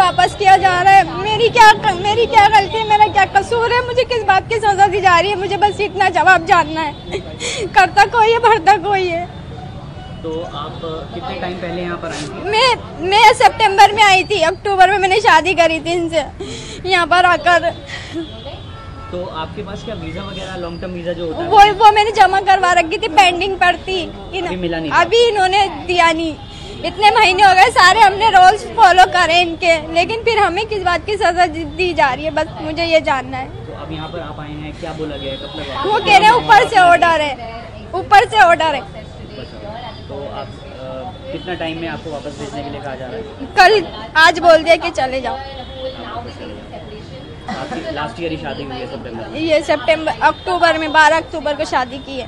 वापस किया जा रहा है। मेरी क्या गलती है, मेरा क्या कसूर है, मुझे किस बात की सजा दी जा रही है, मुझे बस इतना जवाब जानना है। करता कोई है, भरता कोई है। तो आप कितने टाइम पहले यहाँ पर आई थी? मैं सितंबर में आई थी, अक्टूबर में मैंने शादी करी थी इनसे यहाँ पर आकर। तो आपके पास क्या वीजा वगैरह, लॉन्ग टर्म वीजा जो होता है वो मैंने जमा करवा रखी थी, पेंडिंग पर थी, मिला नहीं, अभी इन्होंने दिया नहीं। इतने महीने हो गए, सारे हमने रूल्स फॉलो करे इनके, लेकिन फिर हमें किस बात की सजा दी जा रही है, बस मुझे ये जानना है। तो अब यहाँ पर आप आए हैं, क्या बोला गया है, कब तक? वो कह रहे हैं ऊपर से ऑर्डर है, ऊपर से ऑर्डर है। तो आप कितना टाइम में आपको वापस भेजने के लिए कहा जा रहा है? कल, आज बोल दिया कि चले जाओ। आपकी लास्ट ईयर ही शादी हुई है सितंबर में? ये अक्टूबर में 12 अक्टूबर को शादी की है।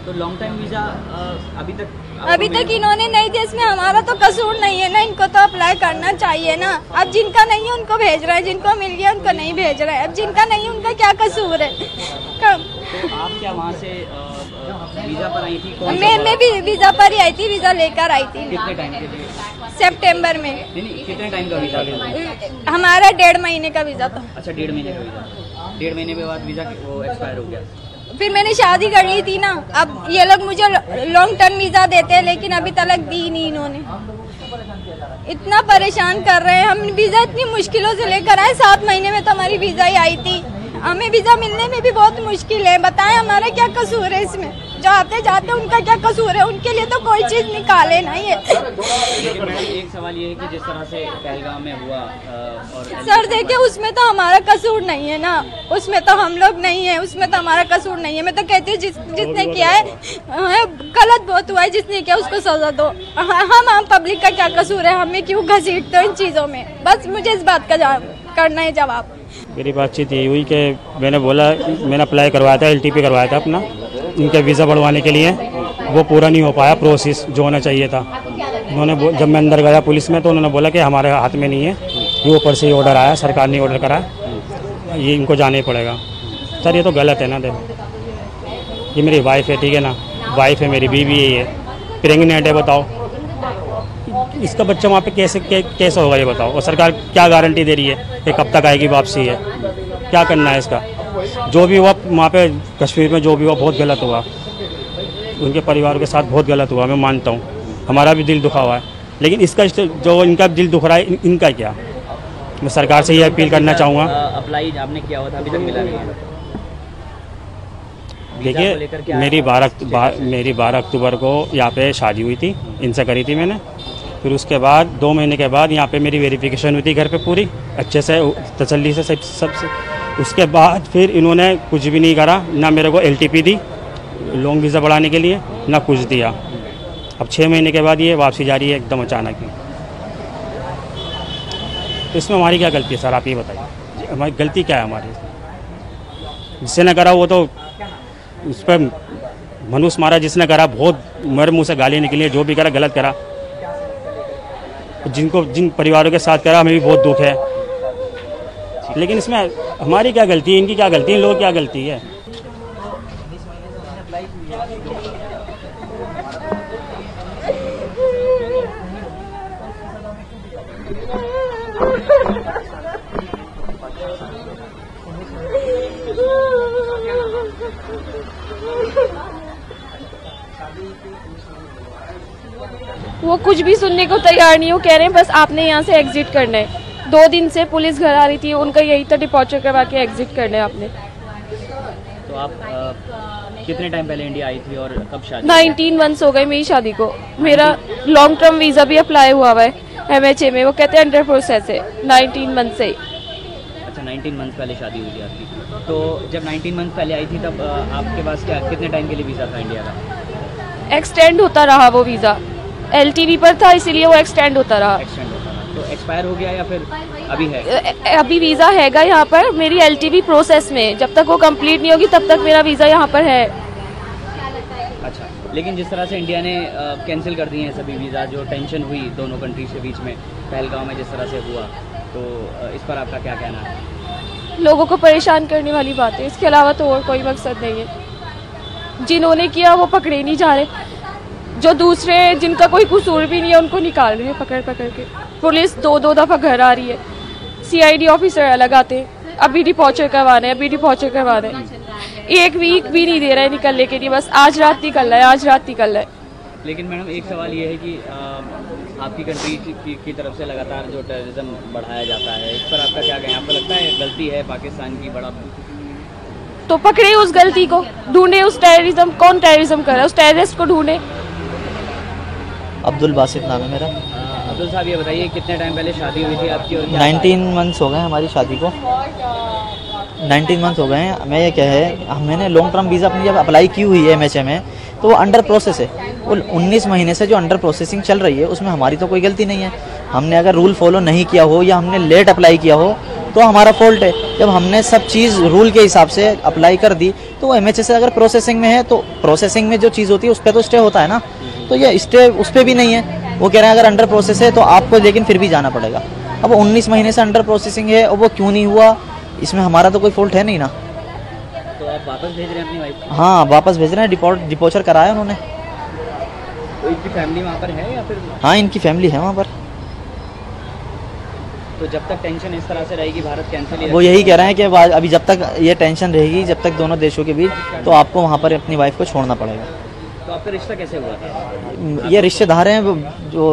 तो लॉन्ग टाइम वीजा अभी तक इन्होंने नहीं दिया। इसमें हमारा तो कसूर नहीं है ना, इनको तो अप्लाई करना चाहिए ना। अब जिनका नहीं है उनको भेज रहा है, जिनको मिल गया उनको नहीं भेज रहा है। अब जिनका नहीं है उनका क्या कसूर है? तो आप क्या वहाँ से वीजा पर आई थी? मैं भी वीजा पर ही आई थी, वीजा लेकर आई थी। कितने टाइम के लिए? सितंबर में। नहीं, कितने टाइम का वीजा? हमारा 1.5 महीने का वीजा था। अच्छा, 1.5 महीने का वीजा। 1.5 महीने के बाद वीजा वो एक्सपायर हो गया। फिर मैंने शादी कर ली थी ना। अब ये लोग मुझे लॉन्ग टर्म वीजा देते हैं, लेकिन अभी तक दी नहीं इन्होंने। इतना परेशान कर रहे हैं। हम वीजा इतनी मुश्किलों से लेकर आए, 7 महीने में तो हमारी वीजा ही आई थी। हमें वीजा मिलने में भी बहुत मुश्किल है। बताएं हमारा क्या कसूर है इसमें? जो आते जाते उनका क्या कसूर है? उनके लिए तो कोई चीज निकाले ना ये। एक सवाल ये है कि जिस तरह से पहलगाम में हुआ और सर देखिए, उसमें तो हमारा कसूर नहीं है ना, उसमें तो हम लोग नहीं है, उसमें तो हमारा कसूर नहीं है। मैं तो कहती हूँ जिसने किया है गलत बहुत हुआ है, जिसने किया उसको सजा दो। हम आम पब्लिक का क्या कसूर है? हमें क्यों घसीटते हो इन चीजों में? बस मुझे इस बात का करना है जवाब। मेरी बातचीत यही हुई कि मैंने अप्लाई करवाया था, LTP करवाया था अपना इनके वीज़ा बढ़वाने के लिए। वो पूरा नहीं हो पाया प्रोसेस जो होना चाहिए था। उन्होंने जब मैं अंदर गया पुलिस में तो उन्होंने बोला कि हमारे हाथ में नहीं है, ये ऊपर से ही ऑर्डर आया, सरकार ने ऑर्डर करा, ये इनको जाना ही पड़ेगा। सर ये तो गलत है ना। देखो ये मेरी वाइफ है, ठीक है ना, वाइफ है मेरी, बीवी यही है, प्रेगनेंट है। बताओ इसका बच्चा वहाँ पे कैसे होगा ये बताओ? और सरकार क्या गारंटी दे रही है कि कब तक आएगी वापसी है? क्या करना है इसका? जो भी हुआ वहाँ पे कश्मीर में, जो भी हुआ बहुत गलत हुआ, उनके परिवार के साथ बहुत गलत हुआ, मैं मानता हूँ, हमारा भी दिल दुखा हुआ है। लेकिन इसका जो इनका दिल दुख रहा है, इनका क्या? मैं सरकार से ये अपील करना चाहूँगा। अप्लाई आपने किया हुआ था, अभी तक मिला नहीं है? देखिए मेरी 12 अक्टूबर को यहाँ पे शादी हुई थी, इनसे करी थी मैंने। फिर उसके बाद 2 महीने के बाद यहाँ पे मेरी वेरिफिकेशन हुई थी घर पे पूरी अच्छे से, तसल्ली से सबसे। उसके बाद फिर इन्होंने कुछ भी नहीं करा, ना मेरे को LTP दी लॉन्ग वीज़ा बढ़ाने के लिए, ना कुछ दिया। अब 6 महीने के बाद ये वापसी जा रही है एकदम अचानक ही। तो इसमें हमारी क्या गलती है सर, आप ये बताइए, हमारी गलती क्या है? हमारी जिसने न करा वो तो उस पर मनुष्य मारा, जिसने करा बहुत मेरे मुँह से गाली निकली, जो भी करा गलत करा। जिन परिवारों के साथ करा हमें भी बहुत दुख है, लेकिन इसमें हमारी क्या गलती है, इनकी क्या गलती है, इन लोगों की क्या गलती है? वो कुछ भी सुनने को तैयार नहीं हो, कह रहे हैं बस आपने यहाँ से एग्जिट करना है। 2 दिन से पुलिस घर आ रही थी, उनका यही था डिपॉर्चर करवा के एग्जिट करना है आपने। तो आप कितने टाइम पहले इंडिया आई थी और कब शादी? 19 मंथ्स हो गए मेरी शादी को। मेरा लॉन्ग टर्म वीज़ा भी अप्लाई हुआ है MHA में, वो कहते हैं अंडर प्रोसेस है 19 मंथ से। अच्छा, 19 मंथ पहले शादी हुई थी आपकी। तो जब 19 मंथ पहले आई थी तब आपके पास क्या कितने टाइम के लिए वीज़ा था इंडिया का? एक्सटेंड होता रहा वो वीज़ा, LTV पर था इसीलिए वो एक्सटेंड होता रहा। तो एक्सपायर हो गया या फिर अभी है? अभी वीज़ा हैगा यहाँ पर, मेरी LTV प्रोसेस में, जब तक वो कंप्लीट नहीं होगी तब तक मेरा वीज़ा यहाँ पर है। अच्छा, लेकिन जिस तरह से इंडिया ने कैंसिल कर दिए हैं सभी वीज़ा, जो टेंशन हुई दोनों कंट्रीज के बीच में पहलगाम में जिस तरह से हुआ, तो इस पर आपका क्या कहना है? लोगों को परेशान करने वाली बात है, इसके अलावा तो और कोई मकसद नहीं है। जिन्होंने किया वो पकड़े नहीं जा रहे। जो दूसरे जिनका कोई कसूर भी नहीं है उनको निकाल रही है पकड़ पकड़ के। पुलिस दो दफा घर आ रही है, CID ऑफिसर अलग आते हैं, अभी डिपॉर्चर करवा रहे हैं, अभी डिपॉर्चर करवा रहे हैं। 1 वीक भी नहीं दे रहा है निकलने के लिए, बस आज रात निकल रहा है, आज रात निकल रहा है। लेकिन मैडम एक सवाल ये है कि आपकी कंट्री की तरफ से लगातार जो टेररिज्म बढ़ाया जाता है, इस पर आपका क्या कहें? आपको लगता है गलती है पाकिस्तान की? बड़ा तो पकड़े उस गलती को, ढूंढे उस टेररिज्म, कौन टेररिज्म कर रहा है, उस टेररिस्ट को ढूंढे। अब्दुल बासित नाम है मेरा। अब्दुल साहब ये बताइए कितने टाइम पहले शादी हुई थी आपकी? और 19 मंथ्स हो गए हमारी शादी को, 19 मंथ्स हो गए हैं। मैं ये क्या है, मैंने लॉन्ग टर्म वीज़ा अपनी जब अप्लाई की हुई है MHA में, तो वो अंडर प्रोसेस है। वो 19 महीने से जो अंडर प्रोसेसिंग चल रही है उसमें हमारी तो कोई गलती नहीं है। हमने अगर रूल फॉलो नहीं किया हो या हमने लेट अप्लाई किया हो तो हमारा फॉल्ट है। जब हमने सब चीज़ रूल के हिसाब से अप्लाई कर दी तो वो MHA से अगर प्रोसेसिंग में है तो प्रोसेसिंग में जो चीज़ होती है उस पर तो स्टे होता है ना, तो ये स्टे उस पर भी नहीं है। वो कह रहे हैं अगर अंडर प्रोसेस है तो आपको लेकिन फिर भी जाना पड़ेगा। अब 19 महीने से अंडर प्रोसेसिंग है और वो क्यों नहीं हुआ, इसमें हमारा तो कोई फॉल्ट है नहीं ना। तो आप वापस भेज रहे हैं अपनी वाइफ को? हाँ वापस भेज रहे हैं, डिपोचर कराया उन्होंने। तो इनकी फैमिली वहाँ पर है या फिर? हाँ इनकी फैमिली है वहाँ पर। तो जब तक टेंशन इस तरह से रहेगी भारत कैंसिल? वो यही कह रहे हैं कि अभी जब तक ये टेंशन रहेगी, जब तक दोनों देशों के बीच, तो आपको वहाँ पर अपनी वाइफ को छोड़ना पड़ेगा। तो आपका रिश्ता कैसे हुआ था? ये रिश्तेदार हैं जो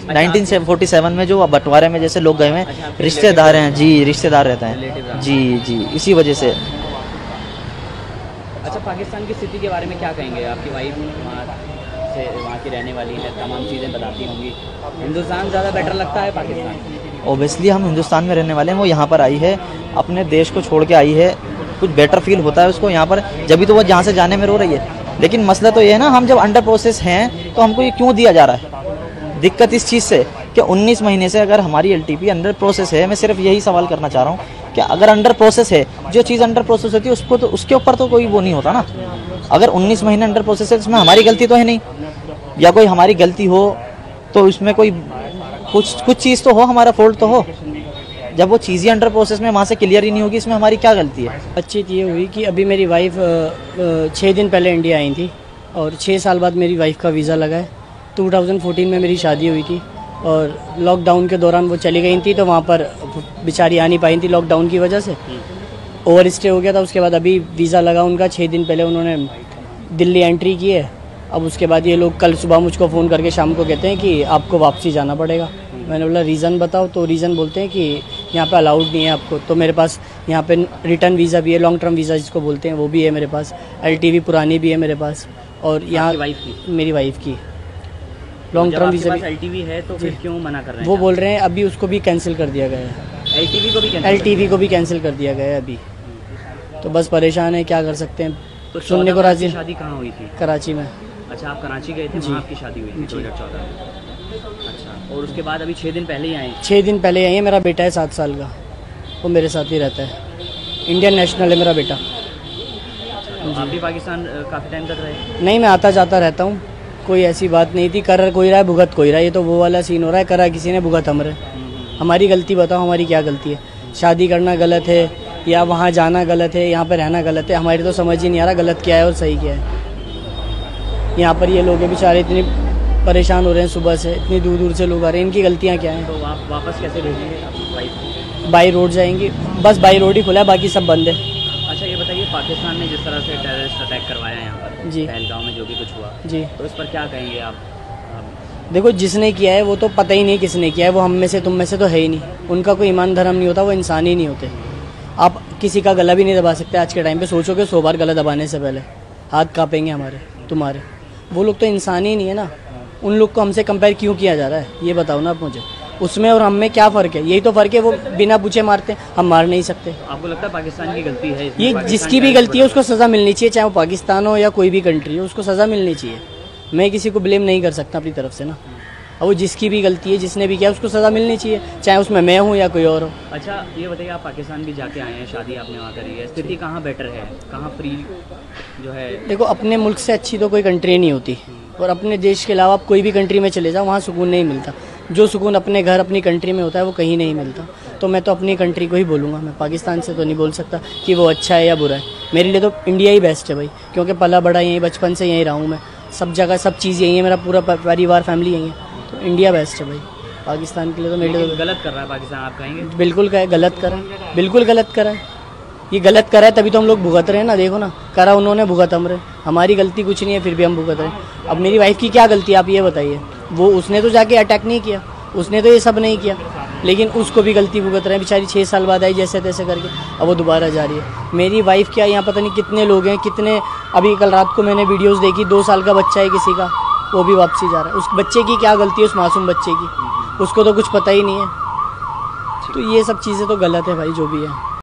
1947 में जो बंटवारे में जैसे लोग गए हैं, रिश्तेदार हैं जी, रिश्तेदार रहते हैं जी जी, इसी वजह से। अच्छा, पाकिस्तान की स्थिति के बारे में क्या कहेंगे? आपकी वाइफ वहाँ की रहने वाली है, तमाम चीज़ें बताती होंगी। हिंदुस्तान ज़्यादा बेटर लगता है पाकिस्तान? ओबियसली हम हिंदुस्तान में रहने वाले हैं। वो यहाँ पर आई है, अपने देश को छोड़ के आई है, कुछ बेटर फील होता है उसको यहाँ पर, जब भी तो वो जहाँ से जाने में रो रही है। लेकिन मसला तो ये है ना, हम जब अंडर प्रोसेस हैं तो हमको ये क्यों दिया जा रहा है? दिक्कत इस चीज़ से कि 19 महीने से अगर हमारी LTP अंडर प्रोसेस है, मैं सिर्फ यही सवाल करना चाह रहा हूँ कि अगर अंडर प्रोसेस है, जो चीज़ अंडर प्रोसेस होती है उसको तो उसके ऊपर तो कोई वो नहीं होता ना। अगर 19 महीने अंडर प्रोसेस है इसमें हमारी गलती तो है नहीं, या कोई हमारी गलती हो तो उसमें कोई कुछ चीज़ तो हो, हमारा फॉल्ट तो हो। जब वो चीज़ें अंडर प्रोसेस में वहाँ से क्लियर ही नहीं होगी, इसमें हमारी क्या गलती है? अच्छी ये हुई कि अभी मेरी वाइफ 6 दिन पहले इंडिया आई थी और 6 साल बाद मेरी वाइफ का वीज़ा लगा है। 2014 में मेरी शादी हुई थी और लॉकडाउन के दौरान वो चली गई थी, तो वहाँ पर बेचारी आ नहीं पाई थी लॉकडाउन की वजह से, ओवर स्टे हो गया था। उसके बाद अभी वीज़ा लगा उनका, 6 दिन पहले उन्होंने दिल्ली एंट्री की है। अब उसके बाद ये लोग कल सुबह मुझको फ़ोन करके शाम को कहते हैं कि आपको वापसी जाना पड़ेगा। मैंने बोला रीज़न बताओ, तो रीज़न बोलते हैं कि यहाँ पे अलाउड नहीं है आपको। तो मेरे पास यहाँ पे रिटर्न वीज़ा भी है, लॉन्ग टर्म वीज़ा जिसको बोलते हैं वो भी है मेरे पास, LTV पुरानी भी है मेरे पास, और यहाँ मेरी वाइफ की लॉन्ग टर्म वीज़ा भी। LTV है तो फिर क्यों मना कर रहे हैं? वो बोल रहे हैं अभी उसको भी कैंसिल कर दिया गया है। LTV को भी कैंसिल कर दिया गया है अभी। तो बस परेशान है, क्या कर सकते हैं। तो सुनने को राजी। शादी कहाँ हुई थी? कराची में। अच्छा, आप कराची गए थे, वहाँ आपकी शादी हुई थी 2014 में? अच्छा, और उसके बाद अभी 6 दिन पहले ही आए? 6 दिन पहले आई है। मेरा बेटा है 7 साल का, वो मेरे साथ ही रहता है, इंडियन नेशनल है मेरा बेटा। आप भी पाकिस्तान काफ़ी टाइम तक रहे? नहीं, मैं आता जाता रहता हूँ, कोई ऐसी बात नहीं थी। कर कोई रहा है, भुगत कोई रहा है, ये तो वो वाला सीन हो रहा है, करा किसी ने, भुगत हम रहे। हमारी गलती बताओ, हमारी क्या गलती है? शादी करना गलत है या वहाँ जाना गलत है, यहाँ पर रहना गलत है? हमारी तो समझ ही नहीं आ रहा गलत क्या है और सही क्या है। यहाँ पर ये लोग बेचारे इतने परेशान हो रहे हैं, सुबह से इतनी दूर दूर से लोग आ रहे हैं, इनकी गलतियाँ क्या हैं? तो आप वापस कैसे भेजेंगे वाइफ? बाई रोड जाएंगे, बस बाई रोड ही खुला है, बाकी सब बंद है। अच्छा, ये बताइए, पाकिस्तान ने जिस तरह से टेररिस्ट अटैक करवाया यहाँ पर जी, पहलगाम में जो भी कुछ हुआ जी, तो इस पर क्या कहेंगे आप? देखो, जिसने किया है वो तो पता ही नहीं किसने किया है, वो हम में से तुम में से तो है ही नहीं। उनका कोई ईमान धर्म नहीं होता, वो इंसान ही नहीं होते। आप किसी का गला भी नहीं दबा सकते आज के टाइम पे। सोचोगे 100 बार गला दबाने से पहले हाथ कांपेंगे हमारे, तुम्हारे। वो लोग तो इंसान ही नहीं है ना। उन लोग को हमसे कंपेयर क्यों किया जा रहा है, ये बताओ ना आप मुझे। उसमें और हम में क्या फ़र्क है? यही तो फ़र्क है, वो बिना पूछे मारते हैं, हम मार नहीं सकते। आपको लगता है पाकिस्तान की गलती है? ये जिसकी भी गलती है उसको सज़ा मिलनी चाहिए, चाहे वो पाकिस्तान हो या कोई भी कंट्री हो, उसको सज़ा मिलनी चाहिए। मैं किसी को ब्लेम नहीं कर सकता अपनी तरफ से ना। और वो जिसकी भी गलती है, जिसने भी किया, उसको सज़ा मिलनी चाहिए, चाहे उसमें मैं हूँ या कोई और हो। अच्छा, ये बताइए, आप पाकिस्तान भी जाके आए हैं, शादी आपने वहाँ करी है, स्थिति कहाँ बेटर है, कहाँ फ्री जो है? देखो, अपने मुल्क से अच्छी तो कोई कंट्री नहीं होती, और अपने देश के अलावा आप कोई भी कंट्री में चले जाओ, वहाँ सुकून नहीं मिलता। जो सुकून अपने घर, अपनी कंट्री में होता है, वो कहीं नहीं मिलता। तो मैं तो अपनी कंट्री को ही बोलूँगा, मैं पाकिस्तान से तो नहीं बोल सकता कि वो अच्छा है या बुरा है। मेरे लिए तो इंडिया ही बेस्ट है भाई, क्योंकि पला बड़ा यहीं, बचपन से यहीं रहा हूँ मैं, सब जगह सब चीज़ यही है, मेरा पूरा परिवार फैमिली यही है, तो इंडिया बेस्ट है भाई। पाकिस्तान के लिए तो मेरे लिए गलत कर रहा है पाकिस्तान, आप कहेंगे? बिल्कुल गलत करा, बिल्कुल गलत करा है। ये गलत करा है तभी तो हम लोग भुगत रहे हैं ना, देखो ना, करा उन्होंने, भुगत हम रहे, हमारी गलती कुछ नहीं है फिर भी हम भुगत रहे हैं। अब मेरी वाइफ की क्या गलती है आप ये बताइए? वो उसने तो जाके अटैक नहीं किया, उसने तो ये सब नहीं किया, लेकिन उसको भी गलती भुगत रहे हैं। बेचारी 6 साल बाद आई जैसे तैसे करके, अब वो दोबारा जा रही है। मेरी वाइफ क्या, यहाँ पता नहीं कितने लोग हैं, कितने, अभी कल रात को मैंने वीडियोस देखी, 2 साल का बच्चा है किसी का, वो भी वापसी जा रहा है। उस बच्चे की क्या गलती है, उस मासूम बच्चे की? उसको तो कुछ पता ही नहीं है। तो ये सब चीज़ें तो गलत है भाई, जो भी है।